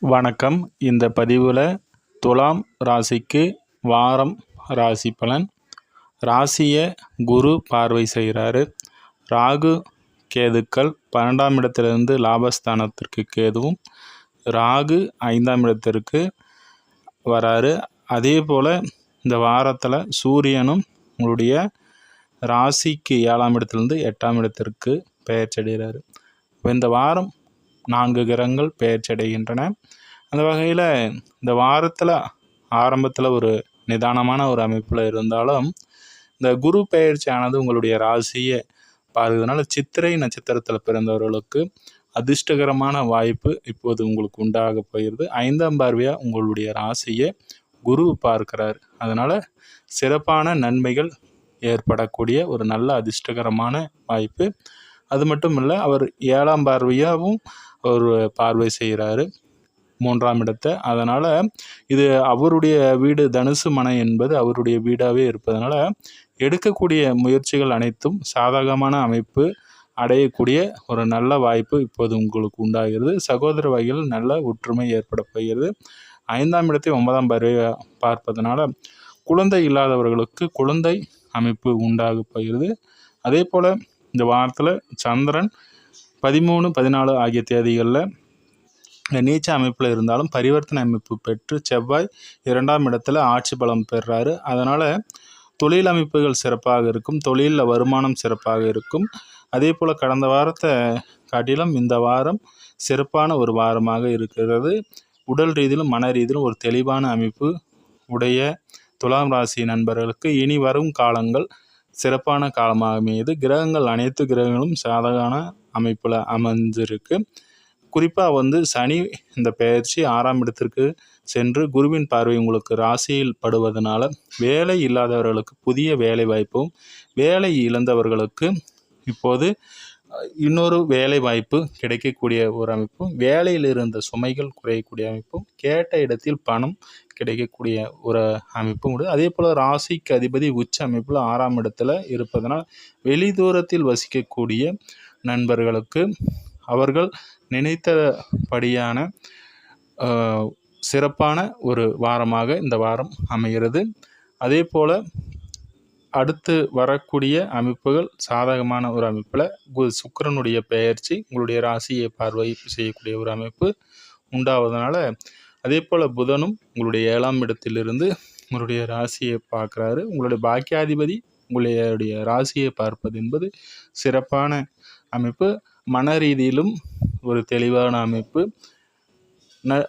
வணக்கம். இந்த பதிவில் துலாம் ராசிக்கு வாரம் ராசி பலன். ராசியை குரு பார்வை செய்கிறாரு. ராகு கேதுக்கள் 12ஆம் இடத்திலிருந்து லாபஸ்தானத்திற்கு கேதுவும், ராகு 5ஆம் இடத்திற்கு வராரு. அதே போல் இந்த வாரத்தில் சூரியனும் உங்களுடைய ராசிக்கு 7ஆம் இடத்திலிருந்து 8ஆம் இடத்திற்கு பெயர்ச்சடைகிறாரு. இப்போ இந்த வாரம் 4 கிரகங்கள் பெயர்ச்சடைகின்றன. அந்த வகையில் இந்த வாரத்தில் ஆரம்பத்தில் ஒரு நிதானமான ஒரு அமைப்பில் இருந்தாலும் இந்த குரு பெயர்ச்சியானது உங்களுடைய ராசியை பார்க்கிறதுனால சித்திரை நட்சத்திரத்தில் பிறந்தவர்களுக்கு அதிர்ஷ்டகரமான வாய்ப்பு இப்போது உங்களுக்கு உண்டாக போகிறது. 5ஆம் பார்வையாக உங்களுடைய ராசியை குரு பார்க்கிறார். அதனால் சிறப்பான நன்மைகள் ஏற்படக்கூடிய ஒரு நல்ல அதிர்ஷ்டகரமான வாய்ப்பு. அது மட்டும் இல்லை, அவர் 7ஆம் பார்வையாகவும் ஒரு பார்வை செய்கிறாரு 3ஆம் இடத்தை. அதனால் இது அவருடைய வீடு, தனுசு மனை என்பது அவருடைய வீடாகவே இருப்பதனால எடுக்கக்கூடிய முயற்சிகள் அனைத்தும் சாதகமான அமைப்பு அடையக்கூடிய ஒரு நல்ல வாய்ப்பு இப்போது உங்களுக்கு உண்டாகிறது. சகோதர வகையில் நல்ல ஒற்றுமை ஏற்பட போகிறது. 5ஆம் இடத்தை 9ஆம் பார்வை பார்ப்பதனால குழந்தை இல்லாதவர்களுக்கு குழந்தை அமைப்பு உண்டாக போகிறது. அதே போல் இந்த வாரத்தில் சந்திரன் 13, 14 ஆகிய தேதிகளில் நீச்ச அமைப்பில் இருந்தாலும் பரிவர்த்தனை அமைப்பு பெற்று செவ்வாய் 2ஆம் இடத்துல ஆட்சி பலம் பெறுறாரு. அதனால் தொழில் அமைப்புகள் சிறப்பாக இருக்கும், தொழிலில் வருமானம் சிறப்பாக இருக்கும். அதே போல் கடந்த வாரத்தை காட்டிலும் இந்த வாரம் சிறப்பான ஒரு வாரமாக இருக்கிறது. உடல் ரீதியிலும் மன ரீதியிலும் ஒரு தெளிவான அமைப்பு உடைய துலாம் ராசி நண்பர்களுக்கு இனி வரும் காலங்கள் சிறப்பான காலமாக அமையுது. கிரகங்கள் அனைத்து கிரகங்களும் சாதகமான அமைப்பில் அமைஞ்சிருக்கு. குறிப்பாக சனி இந்த பெயர்ச்சி 6ஆம் இடத்திற்கு சென்று குருவின் பார்வை உங்களுக்கு ராசியில் படுவதனால வேலை இல்லாதவர்களுக்கு புதிய வேலை வாய்ப்பும், வேலை இழந்தவர்களுக்கு இப்போது இன்னொரு வேலை வாய்ப்பு கிடைக்கக்கூடிய ஒரு அமைப்பும், வேலையில் இருந்த சுமைகள் குறையக்கூடிய அமைப்பும், கேட்ட இடத்தில் பணம் கிடைக்கக்கூடிய ஒரு அமைப்பும் உண்டு. அதே போல் ராசிக்கு அதிபதி உச்ச அமைப்பில் 6ஆம் இடத்துல இருப்பதனால் வெளிதூரத்தில் வசிக்கக்கூடிய நண்பர்களுக்கு அவர்கள் நினைத்தபடியான சிறப்பான ஒரு வாரமாக இந்த வாரம் அமைகிறது. அதே போல் அடுத்து வரக்கூடிய அமைப்புகள் சாதகமான ஒரு அமைப்பில் சுக்கிரனுடைய பெயர்ச்சி உங்களுடைய ராசியை பார்வை செய்யக்கூடிய ஒரு அமைப்பு உண்டாவதனால, அதே போல் புதனும் உங்களுடைய 7ஆம் இடத்திலிருந்து உங்களுடைய ராசியை பார்க்குறாரு. உங்களுடைய பாக்கியாதிபதி உங்களுடைய ராசியை பார்ப்பது என்பது சிறப்பான அமைப்பு. மன ரீதியிலும் ஒரு தெளிவான அமைப்பு.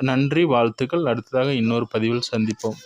நன்றி, வாழ்த்துக்கள். அடுத்ததாக இன்னொரு பதிவில் சந்திப்போம்.